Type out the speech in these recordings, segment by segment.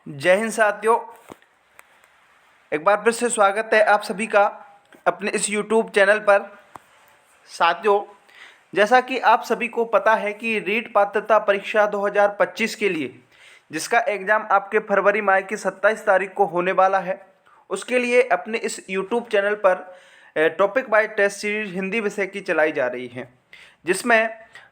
जय हिंद साथियों। एक बार फिर से स्वागत है आप सभी का अपने इस YouTube चैनल पर। साथियों, जैसा कि आप सभी को पता है कि रीट पात्रता परीक्षा 2025 के लिए जिसका एग्ज़ाम आपके फरवरी माह की 27 तारीख को होने वाला है, उसके लिए अपने इस YouTube चैनल पर topic by test series Hindi विषय की चलाई जा रही है, जिसमें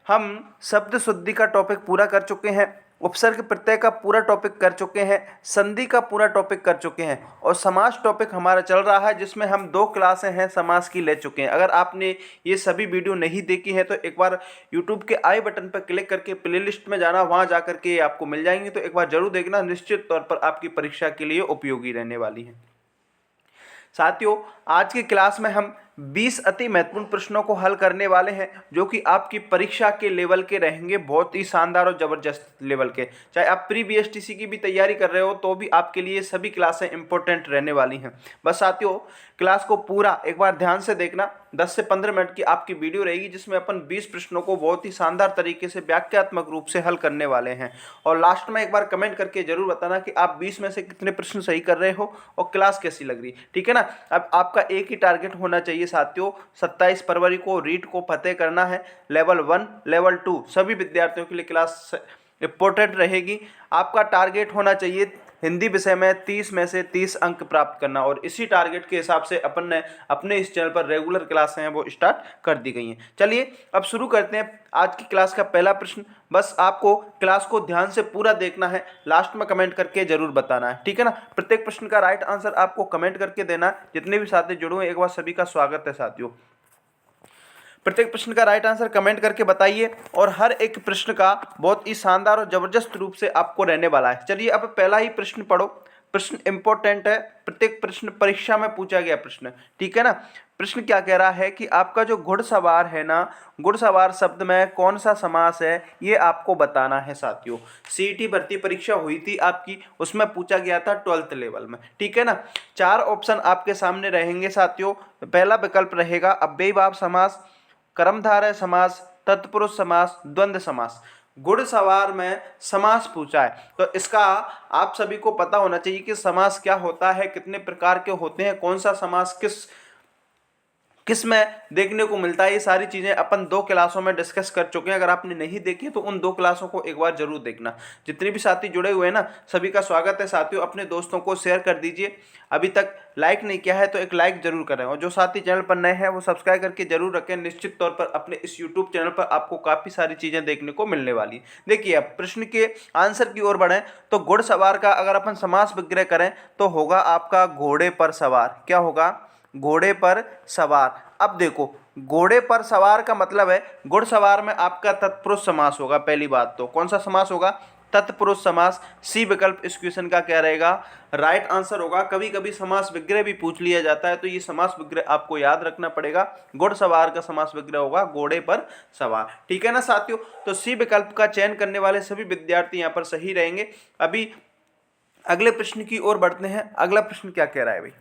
हम शब्द शुद्धि का टॉपिक पूरा कर चुके हैं, उपसर्ग प्रत्यय का पूरा टॉपिक कर चुके हैं, संधि का पूरा टॉपिक कर चुके हैं और समास टॉपिक हमारा चल रहा है, जिसमें हम 2 क्लासें हैं समास की ले चुके हैं। अगर आपने ये सभी वीडियो नहीं देखी है तो एक बार यूट्यूब के आई बटन पर क्लिक करके प्लेलिस्ट में जाना, वहाँ जा करके ये आपको मिल जाएंगे, तो एक बार जरूर देखना, निश्चित तौर पर आपकी परीक्षा के लिए उपयोगी रहने वाली है। साथियों, आज की क्लास में हम 20 अति महत्वपूर्ण प्रश्नों को हल करने वाले हैं, जो कि आपकी परीक्षा के लेवल के रहेंगे, बहुत ही शानदार और जबरदस्त लेवल के। चाहे आप प्री बीएसटीसी की भी तैयारी कर रहे हो तो भी आपके लिए सभी क्लासें इंपॉर्टेंट रहने वाली हैं। बस साथियों, क्लास को पूरा एक बार ध्यान से देखना। 10 से 15 मिनट की आपकी वीडियो रहेगी, जिसमें अपन 20 प्रश्नों को बहुत ही शानदार तरीके से व्याख्यात्मक रूप से हल करने वाले हैं। और लास्ट में एक बार कमेंट करके जरूर बताना कि आप 20 में से कितने प्रश्न सही कर रहे हो और क्लास कैसी लग रही, ठीक है ना। अब आपका एक ही टारगेट होना चाहिए साथियों, 27 फरवरी को रीट को फतेह करना है। लेवल 1, लेवल 2 सभी विद्यार्थियों के लिए क्लास इंपॉर्टेंट रहेगी। आपका टारगेट होना चाहिए हिंदी विषय में 30 में से 30 अंक प्राप्त करना, और इसी टारगेट के हिसाब से अपन ने अपने इस चैनल पर रेगुलर क्लासें हैं वो स्टार्ट कर दी गई हैं। चलिए अब शुरू करते हैं आज की क्लास का पहला प्रश्न। बस आपको क्लास को ध्यान से पूरा देखना है, लास्ट में कमेंट करके जरूर बताना है, ठीक है ना। प्रत्येक प्रश्न का राइट आंसर आपको कमेंट करके देना है। जितने भी साथी जुड़े हुए एक बार सभी का स्वागत है साथियों। प्रत्येक प्रश्न का राइट आंसर कमेंट करके बताइए, और हर एक प्रश्न का बहुत ही शानदार और जबरदस्त रूप से आपको रहने वाला है। चलिए अब पहला ही प्रश्न पढ़ो। प्रश्न इंपॉर्टेंट है, प्रत्येक प्रश्न परीक्षा में पूछा गया प्रश्न, ठीक है ना। प्रश्न क्या कह रहा है कि आपका जो घुड़सवार है ना, घुड़सवार शब्द में कौन सा समास है, ये आपको बताना है साथियों। सीईटी भर्ती परीक्षा हुई थी आपकी, उसमें पूछा गया था 12th लेवल में, ठीक है ना। 4 ऑप्शन आपके सामने रहेंगे साथियों। पहला विकल्प रहेगा अव्ययीभाव समास, कर्मधारय समास, तत्पुरुष समास, द्वंद्व समास। घुड़सवार में समास पूछा है, तो इसका आप सभी को पता होना चाहिए कि समास क्या होता है, कितने प्रकार के होते हैं, कौन सा समास किस में देखने को मिलता है। ये सारी चीजें अपन 2 क्लासों में डिस्कस कर चुके हैं। अगर आपने नहीं देखी तो उन 2 क्लासों को एक बार जरूर देखना। जितने भी साथी जुड़े हुए हैं ना, सभी का स्वागत है साथियों। अपने दोस्तों को शेयर कर दीजिए। अभी तक लाइक नहीं किया है तो एक लाइक जरूर करें, और जो साथी चैनल पर नए हैं वो सब्सक्राइब करके जरूर रखें। निश्चित तौर पर अपने इस यूट्यूब चैनल पर आपको काफी सारी चीजें देखने को मिलने वाली है। देखिए अब प्रश्न के आंसर की ओर बढ़े तो घुड़सवार का अगर अपन समास विग्रह करें तो होगा आपका घोड़े पर सवार। क्या होगा? घोड़े पर सवार। अब देखो, घोड़े पर सवार का मतलब है घुड़सवार में आपका तत्पुरुष समास होगा। पहली बात तो कौन सा समास होगा? तत्पुरुष समास। सी विकल्प इस क्वेश्चन का क्या रहेगा? राइट आंसर होगा। कभी कभी समास विग्रह भी पूछ लिया जाता है, तो ये समास विग्रह आपको याद रखना पड़ेगा। घुड़सवार का समास विग्रह होगा घोड़े पर सवार, ठीक है ना साथियों। तो सी विकल्प का चयन करने वाले सभी विद्यार्थी यहाँ पर सही रहेंगे। अभी अगले प्रश्न की ओर बढ़ते हैं। अगला प्रश्न क्या कह रहा है भाई?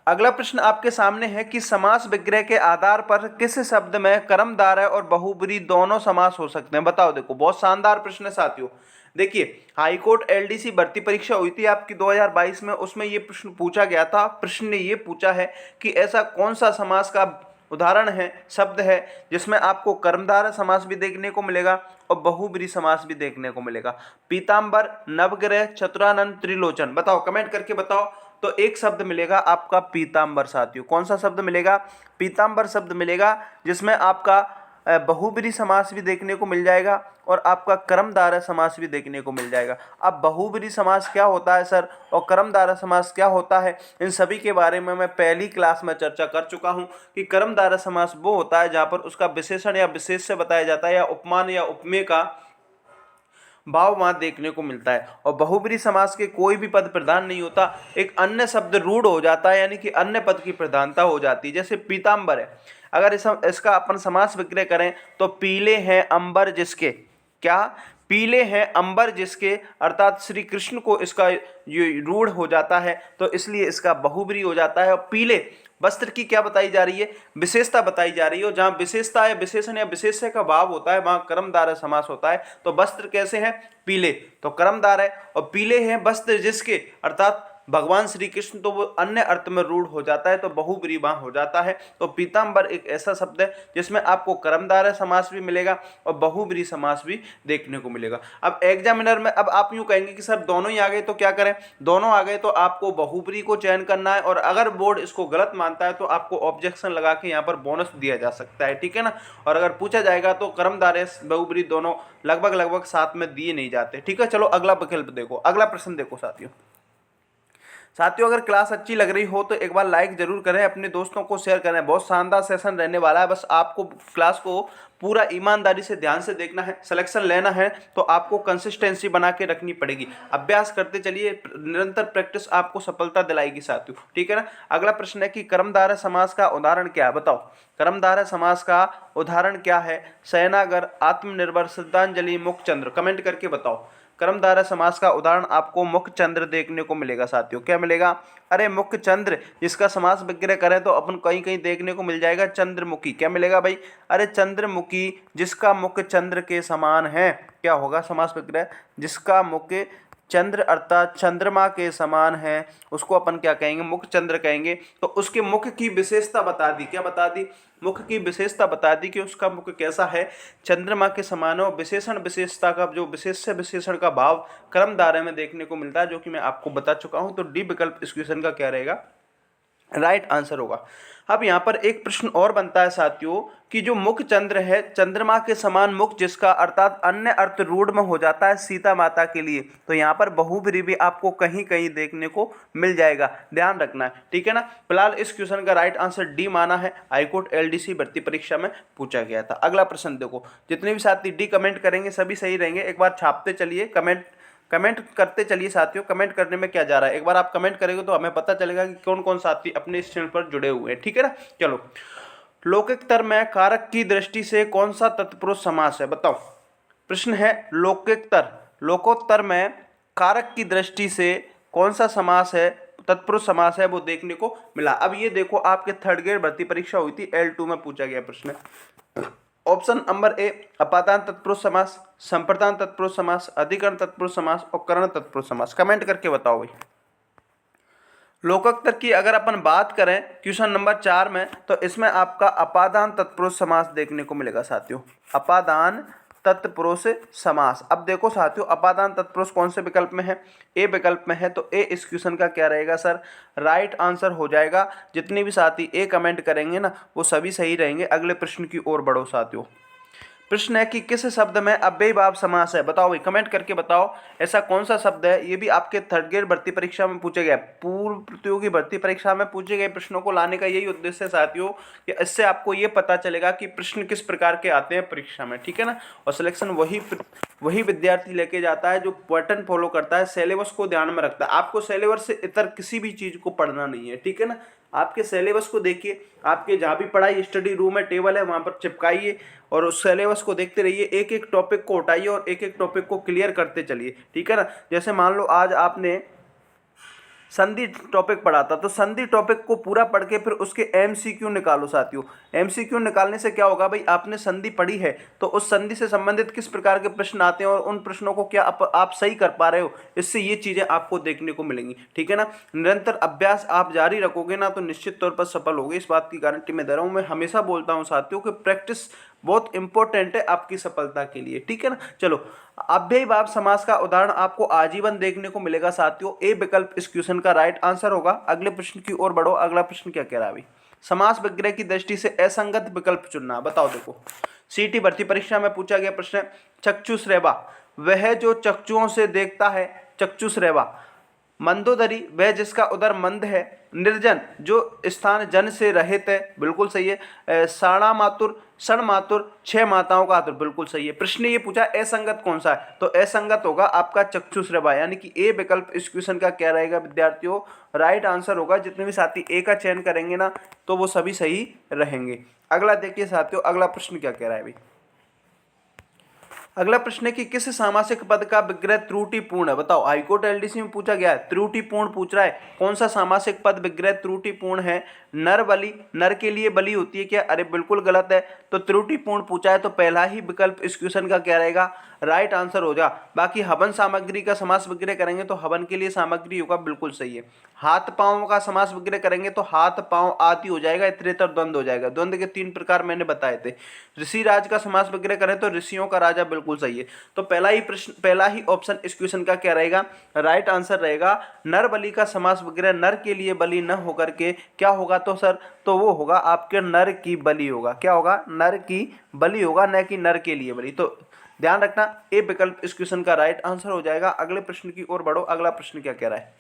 अगला प्रश्न आपके सामने है कि समास विग्रह के आधार पर किस शब्द में कर्मधारय और बहुब्रीहि दोनों समास हो सकते हैं? बताओ। देखो बहुत शानदार प्रश्न है साथियों। देखिए, हाईकोर्ट एलडीसी भर्ती परीक्षा हुई थी आपकी 2022 में, उसमें ये प्रश्न पूछा गया था। प्रश्न ने ये पूछा है कि ऐसा कौन सा समास का उदाहरण है, शब्द है, जिसमें आपको कर्मधारय समास भी देखने को मिलेगा और बहुब्रीहि समास भी देखने को मिलेगा। पीताम्बर, नवग्रह, चतुरानन, त्रिलोचन। बताओ, कमेंट करके बताओ। तो एक शब्द मिलेगा आपका पीताम्बर साथियों। कौन सा शब्द मिलेगा? पीताम्बर शब्द मिलेगा, जिसमें आपका बहुब्रीहि समास भी देखने को मिल जाएगा और आपका कर्मधारय समास भी देखने को मिल जाएगा। अब बहुब्रीहि समास क्या होता है सर, और कर्मधारय समास क्या होता है, इन सभी के बारे में मैं पहली क्लास में चर्चा कर चुका हूं कि कर्मधारय समास वो होता है जहां पर उसका विशेषण या विशेष्य बताया जाता है, या उपमान या उपमेय का भाव वहां देखने को मिलता है। और बहुब्रीहि समास के कोई भी पद प्रधान नहीं होता, एक अन्य शब्द रूढ़ हो जाता है, यानी कि अन्य पद की प्रधानता हो जाती है। जैसे पीताम्बर है, अगर इसका अपन समास विग्रह करें तो पीले हैं अंबर जिसके। क्या? पीले हैं अंबर जिसके, अर्थात श्री कृष्ण को इसका ये रूढ़ हो जाता है, तो इसलिए इसका बहुब्रीहि हो जाता है। और पीले वस्त्र की क्या बताई जा रही है, विशेषता बताई जा रही है। जहां विशेषता या विशेषण या विशेष्य का भाव होता है वहां कर्मधारय समास होता है। तो वस्त्र कैसे हैं, पीले, तो कर्मधारय है। और पीले हैं वस्त्र जिसके, अर्थात भगवान श्री कृष्ण, तो वो अन्य अर्थ में रूढ़ हो जाता है, तो बहुब्रीहि वहां हो जाता है। तो पीतांबर एक ऐसा शब्द है जिसमें आपको कर्मधारय समास भी मिलेगा और बहुब्रीहि समास भी देखने को मिलेगा। अब एग्जामिनर में अब आप यूं कहेंगे कि सर दोनों ही आ गए तो क्या करें, दोनों आ गए तो आपको बहुब्रीहि को चयन करना है, और अगर बोर्ड इसको गलत मानता है तो आपको ऑब्जेक्शन लगा के यहाँ पर बोनस दिया जा सकता है, ठीक है ना। और अगर पूछा जाएगा तो कर्मधारय बहुब्रीहि दोनों लगभग साथ में दिए नहीं जाते, ठीक है। चलो अगला विकल्प देखो, अगला प्रश्न देखो साथियों, अगर क्लास अच्छी लग रही हो तो एक बार लाइक जरूर करें, अपने दोस्तों को शेयर करें। बहुत शानदार सेशन रहने वाला है, बस आपको क्लास को पूरा ईमानदारी से ध्यान से देखना है, सिलेक्शन लेना है, तो आपको कंसिस्टेंसी बना के रखनी पड़ेगी। अभ्यास करते चलिए, निरंतर प्रैक्टिस आपको सफलता दिलाएगी साथियों, ठीक है ना। अगला प्रश्न है कि कर्मधारय समास का उदाहरण क्या है, बताओ। कर्मधारय समास का उदाहरण क्या है, शयनागार, आत्मनिर्भर, श्रद्धांजलि, मुखचंद्र। कमेंट करके बताओ। कर्मधारय समास का उदाहरण आपको मुखचंद्र देखने को मिलेगा साथियों। क्या मिलेगा, अरे मुखचंद्र, जिसका समास विग्रह करें तो अपन कहीं कहीं देखने को मिल जाएगा चंद्रमुखी। क्या मिलेगा भाई, अरे चंद्रमुखी जिसका मुख चंद्र के समान है। क्या होगा समास विग्रह, जिसका मुख चंद्र अर्थात चंद्रमा के समान है, उसको अपन क्या कहेंगे, मुख चंद्र कहेंगे। तो उसके मुख की विशेषता बता दी, क्या बता दी, मुख की विशेषता बता दी कि उसका मुख कैसा है, चंद्रमा के समान हो। विशेषण विशेषता का जो विशेष्य विशेषण का भाव कर्मधारय में देखने को मिलता है, जो कि मैं आपको बता चुका हूं। तो डी विकल्प इस क्वेश्चन का क्या रहेगा, राइट आंसर होगा। अब यहाँ पर एक प्रश्न और बनता है साथियों कि जो मुख चंद्र है, चंद्रमा के समान मुख जिसका, अर्थात अन्य अर्थ रूढ़ में हो जाता है सीता माता के लिए, तो यहाँ पर बहुब्रीहि भी आपको कहीं कहीं देखने को मिल जाएगा, ध्यान रखना है, ठीक है ना। फिलहाल इस क्वेश्चन का राइट आंसर डी माना है, हाईकोर्ट एलडीसी भर्ती परीक्षा में पूछा गया था। अगला प्रश्न देखो, जितने भी साथी डी कमेंट करेंगे सभी सही रहेंगे। एक बार छापते चलिए, कमेंट करते चलिए साथियों। कमेंट करने में क्या जा रहा है, एक बार आप कमेंट करेंगे तो हमें पता चलेगा कि कौन कौन साथी अपने इस चैनल पर जुड़े हुए हैं, ठीक है ना। चलो, लौकिकतर में कारक की दृष्टि से कौन सा तत्पुरुष समास है, बताओ। प्रश्न है लोकोत्तर में कारक की दृष्टि से कौन सा समास है, तत्पुरुष समास है, वो देखने को मिला। अब ये देखो, आपके थर्ड ग्रेड भर्ती परीक्षा हुई थी, L2 में पूछा गया प्रश्न। ऑप्शन नंबर ए अपादान तत्पुरुष समास, संप्रदान तत्पुरुष समास, अधिकरण तत्पुरुष समास और करण तत्पुरुष समास। कमेंट करके बताओ भाई। लोकोत्तर की अगर अपन बात करें क्वेश्चन नंबर 4 में, तो इसमें आपका अपादान तत्पुरुष समास देखने को मिलेगा साथियों, अपादान तत्पुरुष समास। अब देखो साथियों, अपादान तत्पुरुष कौन से विकल्प में है, ए विकल्प में है, तो ए इस क्वेश्चन का क्या रहेगा सर, राइट आंसर हो जाएगा। जितने भी साथी ए कमेंट करेंगे ना, वो सभी सही रहेंगे। अगले प्रश्न की ओर बढ़ो साथियों। प्रश्न है कि किस शब्द में अव्ययीभाव समास है, बताओ भाई, कमेंट करके बताओ ऐसा कौन सा शब्द है। ये भी आपके थर्ड ग्रेड भर्ती परीक्षा में पूछे गए, पूर्व प्रतियोगी भर्ती परीक्षा में पूछे गए प्रश्नों को लाने का यही उद्देश्य है साथियों, कि इससे आपको ये पता चलेगा कि प्रश्न किस प्रकार के आते हैं परीक्षा में, ठीक है ना। और सिलेक्शन वही विद्यार्थी लेके जाता है जो पैटर्न फॉलो करता है, सिलेबस को ध्यान में रखता है। आपको सिलेबस से इतर किसी भी चीज को पढ़ना नहीं है, ठीक है ना। आपके सिलेबस को देखिए, आपके जहाँ भी पढ़ाई स्टडी रूम में टेबल है वहाँ पर चिपकाइए और उस सिलेबस को देखते रहिए, एक एक टॉपिक को उठाइए और एक एक टॉपिक को क्लियर करते चलिए, ठीक है ना। जैसे मान लो आज आपने संधि टॉपिक पढ़ा था, तो संधि टॉपिक को पूरा पढ़ के फिर उसके एमसीक्यू निकालो साथियों। एमसीक्यू निकालने से क्या होगा भाई, आपने संधि पढ़ी है तो उस संधि से संबंधित किस प्रकार के प्रश्न आते हैं और उन प्रश्नों को क्या आप सही कर पा रहे हो, इससे ये चीजें आपको देखने को मिलेंगी, ठीक है ना। निरंतर अभ्यास आप जारी रखोगे ना तो निश्चित तौर पर सफल होगे, इस बात की गारंटी मैं दे रहा हूँ। मैं हमेशा बोलता हूँ साथियों कि प्रैक्टिस बहुत इंपॉर्टेंट है आपकी सफलता के लिए, ठीक है ना। चलो, अव्ययीभाव समास का उदाहरण आपको आजीवन देखने को मिलेगा साथियों, ए विकल्प इस क्वेश्चन का राइट आंसर होगा। अगले प्रश्न की ओर बढ़ो। अगला प्रश्न क्या कह रहा है अभी, समास विग्रह की दृष्टि से असंगत विकल्प चुनना। बताओ, देखो सीटी भर्ती परीक्षा में पूछा गया प्रश्न है, चक्षुश्रैवा वह जो चक्षुओं से देखता है, चक्षुश्रैवा। मंदोदरी वह जिसका उदर मंद है। निर्जन जो स्थान जन से रहित है, बिल्कुल सही है। साणा मातुर, षण मातुर, 6 माताओं का आतुर, बिल्कुल सही है। प्रश्न ये पूछा असंगत कौन सा है, तो असंगत होगा आपका चक्षुश्रवा, यानी कि ए विकल्प इस क्वेश्चन का क्या रहेगा विद्यार्थियों, राइट आंसर होगा। जितने भी साथी ए का चयन करेंगे ना तो वो सभी सही रहेंगे। अगला देखिए साथियों, अगला प्रश्न क्या कह रहा है अभी। अगला प्रश्न है कि किस सामासिक पद का विग्रह त्रुटिपूर्ण है। बताओ, हाईकोर्ट एलडीसी में पूछा गया है, त्रुटिपूर्ण पूछ रहा है। कौन सा सामासिक पद विग्रह त्रुटिपूर्ण है? नर बलि, नर के लिए बलि होती है क्या? अरे बिल्कुल गलत है। तो त्रुटिपूर्ण पूछा है तो पहला ही विकल्प इस क्वेश्चन का क्या रहेगा? राइट आंसर हो जा। बाकी हवन सामग्री का समास विग्रह करेंगे तो हवन के लिए सामग्री होगा, बिल्कुल सही है। हाथ पांव का समास विग्रह करेंगे तो हाथ पांव आदि हो जाएगा, इतरेतर द्वंद्व हो जाएगा। द्वंद्व के 3 प्रकार मैंने बताए थे। ऋषि राज का समास विग्रह करें तो ऋषियों का राजा, बिल्कुल सही है। तो पहला ही प्रश्न, पहला ही ऑप्शन इस क्वेश्चन का क्या रहेगा? राइट आंसर रहेगा। नर बलि का समास विग्रह नर के लिए बलि न होकर के क्या होगा तो सर, तो वो होगा आपके नर की बलि होगा। क्या होगा? नर की बलि होगा, न कि नर के लिए बलि। तो ध्यान रखना, ए विकल्प इस क्वेश्चन का राइट आंसर हो जाएगा। अगले प्रश्न की ओर बढ़ो। अगला प्रश्न क्या कह रहा है?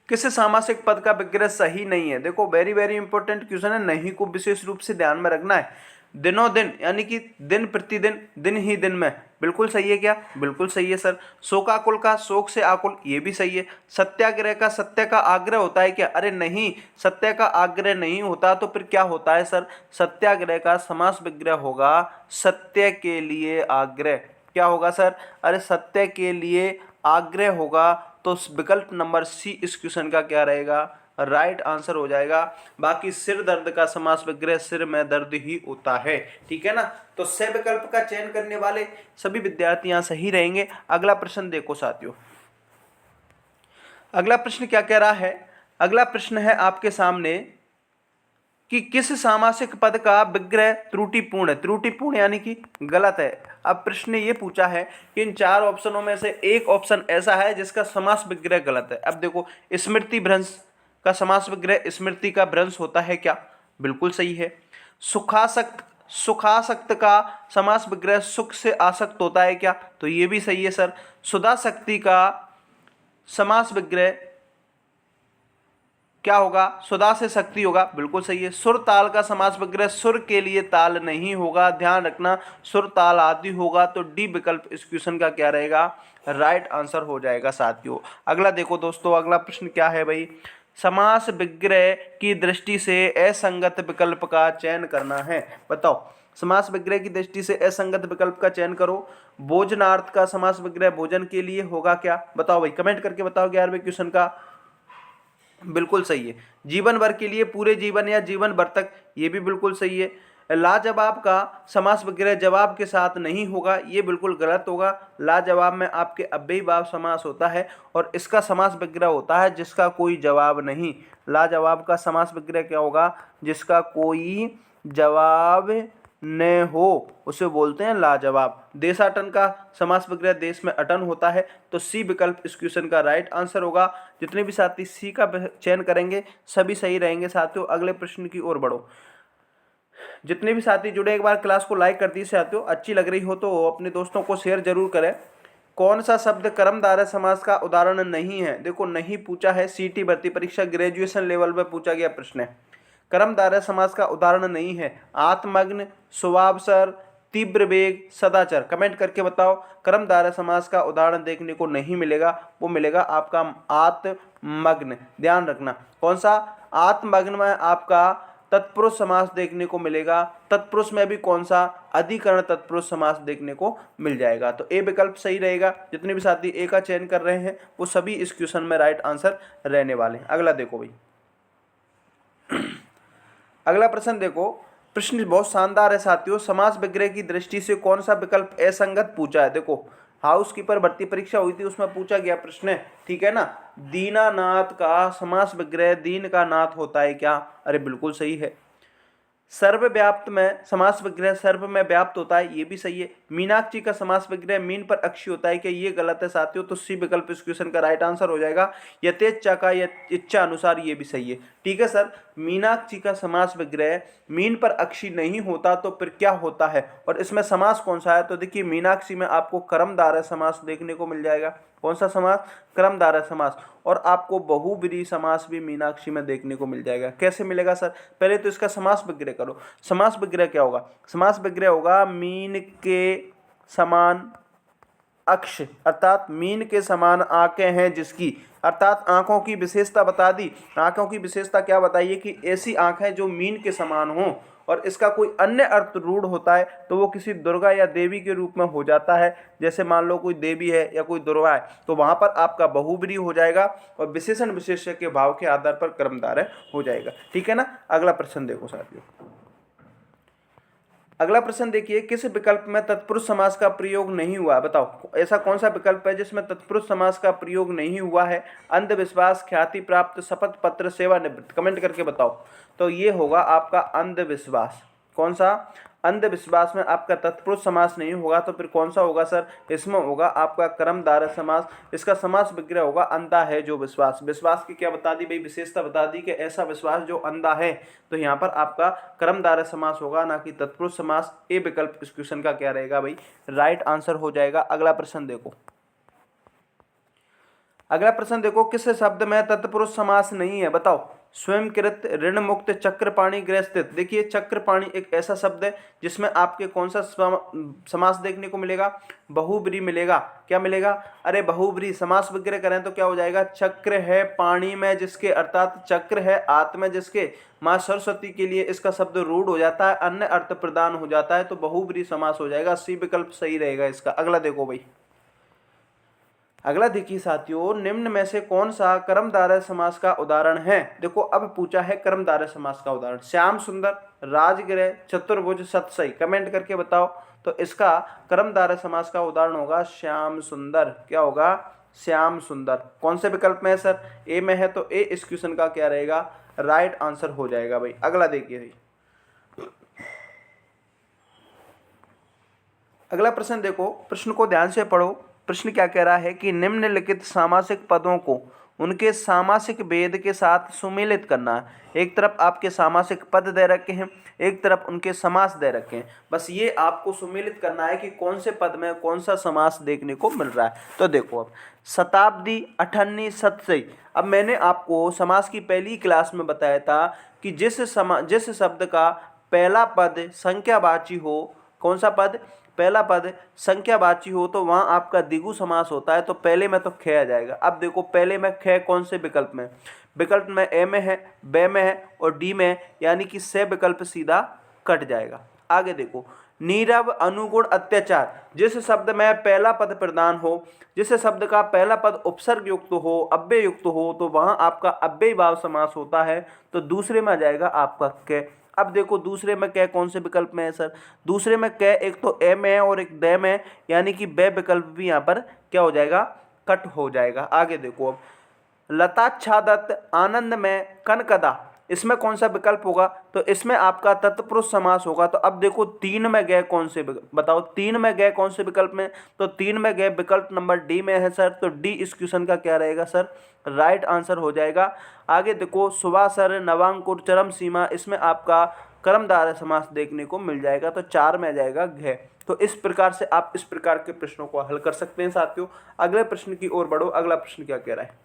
किस सामासिक पद का विग्रह सही नहीं है? देखो, वेरी वेरी इंपॉर्टेंट क्वेश्चन है, नहीं को विशेष रूप से ध्यान में रखना है। दिनों दिन यानी कि दिन प्रतिदिन, दिन ही दिन में, बिल्कुल सही है क्या? बिल्कुल सही है सर। शोकाकुल का शोक से आकुल, ये भी सही है। सत्याग्रह का सत्य का आग्रह होता है क्या? अरे नहीं, सत्य का आग्रह नहीं होता तो फिर क्या होता है सर? सत्याग्रह का समास विग्रह होगा सत्य के लिए आग्रह। क्या होगा सर? अरे सत्य के लिए आग्रह होगा। तो विकल्प नंबर सी इस क्वेश्चन का क्या रहेगा? राइट आंसर हो जाएगा। बाकी सिर दर्द का समास विग्रह सिर में दर्द ही होता है, ठीक है ना। तो स विकल्प का चयन करने वाले सभी विद्यार्थी यहां सही रहेंगे। अगला प्रश्न देखो साथियों, अगला प्रश्न क्या कह रहा है? अगला प्रश्न है आपके सामने कि किस सामासिक पद का विग्रह त्रुटिपूर्ण है? त्रुटिपूर्ण यानी कि गलत है। अब प्रश्न ने ये पूछा है कि इन 4 ऑप्शनों में से एक ऑप्शन ऐसा है जिसका समास विग्रह गलत है। अब देखो, स्मृति भ्रंश का समास विग्रह स्मृति का भ्रंश होता है क्या? बिल्कुल सही है। सुखासक्त, सुखासक्त का समास विग्रह सुख से आसक्त होता है क्या? तो ये भी सही है सर। सुधाशक्ति का समास विग्रह क्या होगा? सुधा से शक्ति होगा, बिल्कुल सही है। सुर ताल का समास विग्रह सुर के लिए ताल नहीं होगा, ध्यान रखना, सुर ताल आदि होगा। तो डी विकल्प इस क्वेश्चन का क्या रहेगा? राइट आंसर हो जाएगा साथियों। अगला देखो दोस्तों, अगला प्रश्न क्या है भाई? समास विग्रह की दृष्टि से असंगत विकल्प का चयन करना है। बताओ, समास विग्रह की दृष्टि से असंगत विकल्प का चयन करो। भोजनार्थ का समास विग्रह भोजन के लिए होगा क्या? बताओ भाई, कमेंट करके बताओ 11वें क्वेश्चन का। बिल्कुल सही है। जीवन भर के लिए, पूरे जीवन या जीवन भर तक, ये भी बिल्कुल सही है। लाजवाब का समास विग्रह जवाब के साथ नहीं होगा, ये बिल्कुल गलत होगा। लाजवाब में आपके अव्ययीभाव समास होता है और इसका समास विग्रह होता है जिसका कोई जवाब नहीं। लाजवाब का समास विग्रह क्या होगा? जिसका कोई जवाब न हो उसे बोलते हैं लाजवाब। देशाटन का समास विग्रह देश में अटन होता है। तो सी विकल्प इस क्वेश्चन का राइट आंसर होगा। जितने भी साथी सी का चयन करेंगे सभी सही रहेंगे साथियों। अगले प्रश्न की ओर बढ़ो। जितने भी साथी जुड़े, एक बार क्लास को लाइक कर दीजिए साथियों। अच्छी लग रही हो तो अपने दोस्तों को शेयर जरूर करें। कौन सा शब्द कर्मधारय समास का उदाहरण नहीं है? देखो, नहीं पूछा है, सीटी भर्ती परीक्षा ग्रेजुएशन लेवल में पूछा गया प्रश्न है। कर्मधारय समास का उदाहरण नहीं है आत्मग्न, शुभावसर, तीव्र वेग, सदाचर। कमेंट करके बताओ, कर्मधारय समास का उदाहरण देखने को नहीं मिलेगा, वो मिलेगा आपका आत्मग्न। ध्यान रखना, कौन सा? आत्मग्न में आपका तत्पुरुष समास देखने को मिलेगा। तत्पुरुष में भी कौन सा? अधिकरण तत्पुरुष समास देखने को मिल जाएगा। तो ए विकल्प सही रहेगा। जितने भी साथी ए का चयन कर रहे हैं वो सभी इस क्वेश्चन में राइट आंसर रहने वाले हैं। अगला देखो भाई, अगला प्रश्न देखो। प्रश्न बहुत शानदार है साथियों। समास विग्रह की दृष्टि से कौन सा विकल्प असंगत पूछा है? देखो, हाउसकीपर भर्ती परीक्षा हुई थी, उसमें पूछा गया प्रश्न है, ठीक है ना। दीनानाथ का समास विग्रह दीन का नाथ होता है क्या? अरे बिल्कुल सही है। सर्वव्याप्त में समास विग्रह सर्व में व्याप्त होता है, ये भी सही है। मीनाक्षी का समास विग्रह मीन पर अक्षी होता है क्या? ये गलत है साथियों। तो सी विकल्प इस क्वेश्चन का राइट आंसर हो जाएगा। यथेच्छा का इच्छा अनुसार, ये भी सही है, ठीक है सर। मीनाक्षी का समास विग्रह मीन पर अक्षी नहीं होता तो फिर क्या होता है? और इसमें समास कौन सा है? तो देखिए, मीनाक्षी में आपको कर्मधारय समास देखने को मिल जाएगा। कौन सा समास? कर्मधारय समास। और आपको बहुब्रीहि समास भी मीनाक्षी में देखने को मिल जाएगा। कैसे मिलेगा सर? पहले तो इसका समास विग्रह करो। समास विग्रह क्या होगा? समास विग्रह होगा मीन के समान अक्ष, अर्थात मीन के समान आंखें हैं जिसकी, अर्थात आंखों की विशेषता बता दी। आंखों की विशेषता क्या बताइए? कि ऐसी आंखें जो मीन के समान हो और इसका कोई अन्य अर्थ रूढ़ होता है तो वो किसी दुर्गा या देवी के रूप में हो जाता है। जैसे मान लो कोई देवी है या कोई दुर्गा है तो वहां पर आपका बहुब्रीहि हो जाएगा और विशेषण विशेष्य के भाव के आधार पर कर्मधारय हो जाएगा। ठीक है ना। अगला प्रश्न देखो साथियों। अगला प्रश्न देखिए, किस विकल्प में तत्पुरुष समास का प्रयोग नहीं हुआ? बताओ ऐसा कौन सा विकल्प है जिसमें तत्पुरुष समास का प्रयोग नहीं हुआ है? अंधविश्वास, ख्याति प्राप्त, शपथ पत्र, सेवानिवृत्त। कमेंट करके बताओ। तो ये होगा आपका अंधविश्वास। कौन सा? अंधविश्वास में आपका तत्पुरुष समास नहीं होगा तो फिर कौन सा होगा सर? इसमें होगा आपका कर्मधारय समास। इसका समास विग्रह होगा अंधा है जो विश्वास। विश्वास की क्या बता दी भाई? विशेषता बता दी कि ऐसा विश्वास जो अंधा है। तो यहाँ पर आपका कर्मधारय समास होगा ना कि तत्पुरुष समास। ए विकल्प इस क्वेश्चन का क्या रहेगा भाई? राइट आंसर हो जाएगा। अगला प्रश्न देखो। अगला प्रश्न देखो, किस शब्द में तत्पुरुष समास नहीं है? बताओ। स्वयंकृत, ऋण मुक्त, चक्रपाणी, गृहस्थित। देखिए चक्रपाणी एक ऐसा शब्द है जिसमें आपके कौन सा समास देखने को मिलेगा? बहुब्रीहि मिलेगा। क्या मिलेगा? अरे बहुब्रीहि। समास विग्रह करें तो क्या हो जाएगा? चक्र है पाणी में जिसके, अर्थात चक्र है आत्म में जिसके, माँ सरस्वती के लिए इसका शब्द रूढ़ हो जाता है, अन्य अर्थ प्रदान हो जाता है, तो बहुब्रीहि समास हो जाएगा। सी विकल्प सही रहेगा इसका। अगला देखो भाई। अगला देखिए साथियों, निम्न में से कौन सा कर्मधारय समास का उदाहरण है? देखो अब पूछा है कर्मधारय समास का उदाहरण। श्याम सुंदर, राजगृह, चतुर्भुज, सतसई। कमेंट करके बताओ। तो इसका कर्मधारय समास का उदाहरण होगा श्याम सुंदर। क्या होगा? श्याम सुंदर। कौन से विकल्प में है सर? ए में है। तो ए इस क्वेश्चन का क्या रहेगा? राइट आंसर हो जाएगा भाई। अगला देखिए भाई। अगला प्रश्न देखो, प्रश्न को ध्यान से पढ़ो। प्रश्न क्या कह रहा है कि निम्नलिखित सामासिक पदों को उनके सामासिक भेद के साथ सुमेलित करना है। एक तरफ आपके सामासिक पद दे रखे हैं, एक तरफ उनके समास दे रखे हैं। बस ये आपको सुमेलित करना है कि कौन से पद में कौन सा समास देखने को मिल रहा है। तो देखो अब शताब्दी, अठन्नी, सतसई। अब मैंने आपको समास की पहली क्लास में बताया था कि जिस शब्द का पहला पद संख्यावाची हो, कौन सा पद? पहला पद संख्यावाची हो तो वहां आपका द्विगु समास होता है। तो पहले में तो ख आ जाएगा। अब देखो पहले में ख कौन से विकल्प में? विकल्प में ए में है, ब में है और डी में है, यानी कि से विकल्प सीधा कट जाएगा। आगे देखो, नीरव, अनुगुण, अत्याचार। जिस शब्द में पहला पद प्रधान हो, जिस शब्द का पहला पद उपसर्ग युक्त हो, अव्यय युक्त हो, तो वहां आपका अव्ययी भाव समास होता है। तो दूसरे में आ जाएगा आपका क। अब देखो दूसरे में कै कौन से विकल्प में है सर? दूसरे में कै एक तो ए में है और एक द में है, यानी कि बे विकल्प भी यहाँ पर क्या हो जाएगा? कट हो जाएगा। आगे देखो अब लताच्छादत, आनंद में, कनकदा। इसमें कौन सा विकल्प होगा? तो इसमें आपका तत्पुरुष समास होगा। तो अब देखो तीन में गए कौन से? बताओ तीन में गए कौन से विकल्प में? तो तीन में गए विकल्प नंबर डी में है सर। तो डी इस क्वेश्चन का क्या रहेगा सर? राइट आंसर हो जाएगा। आगे देखो सुवासर, नवांकुर, चरम सीमा। इसमें आपका कर्मधारय समास देखने को मिल जाएगा। तो चार में आ जाएगा घ। तो इस प्रकार से आप इस प्रकार के प्रश्नों को हल कर सकते हैं साथियों। अगले प्रश्न की ओर बढ़ो। अगला प्रश्न क्या कह रहा है?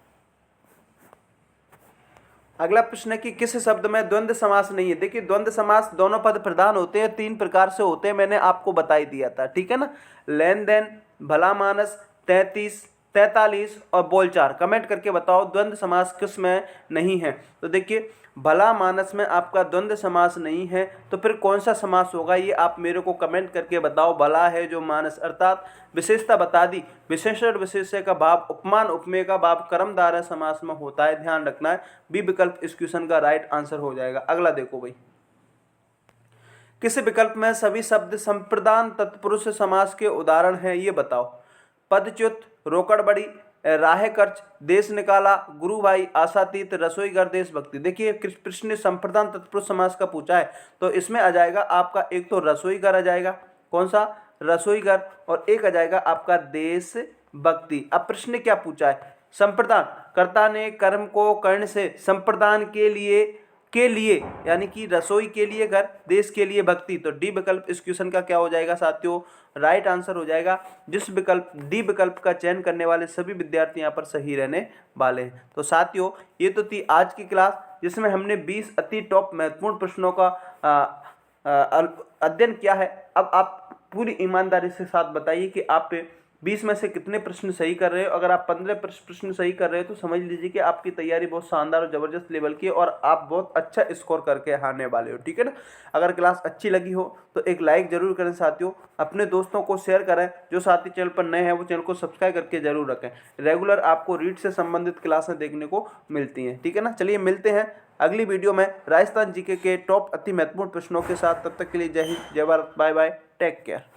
अगला प्रश्न है कि किस शब्द में द्वंद्व समास नहीं है? देखिए द्वंद्व समास दोनों पद प्रधान होते हैं, तीन प्रकार से होते हैं, मैंने आपको बता ही दिया था। ठीक है ना। लेन देन, भला मानस, 33, 43 और बोलचाल। कमेंट करके बताओ द्वंद्व समास किस में नहीं है? तो देखिए भला मानस में आपका द्वंद्व समास नहीं है, तो फिर कौन सा समास होगा ये आप मेरे को कमेंट करके बताओ। भला है जो मानस, अर्थात विशेषता बता दी। विशेषण विशेष्य का भाव, उपमान उपमेय का भाव कर्मधारय समास में होता है, ध्यान रखना है। बी विकल्प इस क्वेश्चन का राइट आंसर हो जाएगा। अगला देखो भाई, किस विकल्प में सभी शब्द संप्रदान तत्पुरुष समास के उदाहरण हैं? ये बताओ। पदच्युत, रोकड़ बड़ी, राह खर्च, देश निकाला, गुरु भाई, आशातीत, रसोईघर, देशभक्ति। देखिए प्रश्न ने संप्रदान तत्पुरुष समास का पूछा है, तो इसमें आ जाएगा आपका एक तो रसोईघर आ जाएगा। कौन सा? रसोईघर। और एक आ जाएगा आपका देशभक्ति। अब प्रश्न ने क्या पूछा है? संप्रदान, कर्ता ने कर्म को कर्ण से संप्रदान के लिए यानी कि रसोई के लिए घर, देश के लिए भक्ति। तो डी विकल्प इस क्वेश्चन का क्या हो जाएगा साथियों? राइट आंसर हो जाएगा। जिस विकल्प डी विकल्प का चयन करने वाले सभी विद्यार्थी यहाँ पर सही रहने वाले हैं। तो साथियों ये तो थी आज की क्लास, जिसमें हमने 20 अति टॉप महत्वपूर्ण प्रश्नों का अध्ययन किया है। अब आप पूरी ईमानदारी से साथ बताइए कि आप 20 में से कितने प्रश्न सही कर रहे हो। अगर आप 15 प्रश्न सही कर रहे हो तो समझ लीजिए कि आपकी तैयारी बहुत शानदार और ज़बरदस्त लेवल की है और आप बहुत अच्छा स्कोर करके आने वाले हो। ठीक है ना। अगर क्लास अच्छी लगी हो तो एक लाइक जरूर करें साथियों, अपने दोस्तों को शेयर करें, जो साथी चैनल पर नए हैं वो चैनल को सब्सक्राइब करके जरूर रखें। रेगुलर आपको रीड से संबंधित क्लासें देखने को मिलती हैं। ठीक है ना। चलिए मिलते हैं अगली वीडियो में राजस्थान जीके के टॉप अति महत्वपूर्ण प्रश्नों के साथ। तब तक के लिए जय हिंद, जय Bharat, bye bye, take care.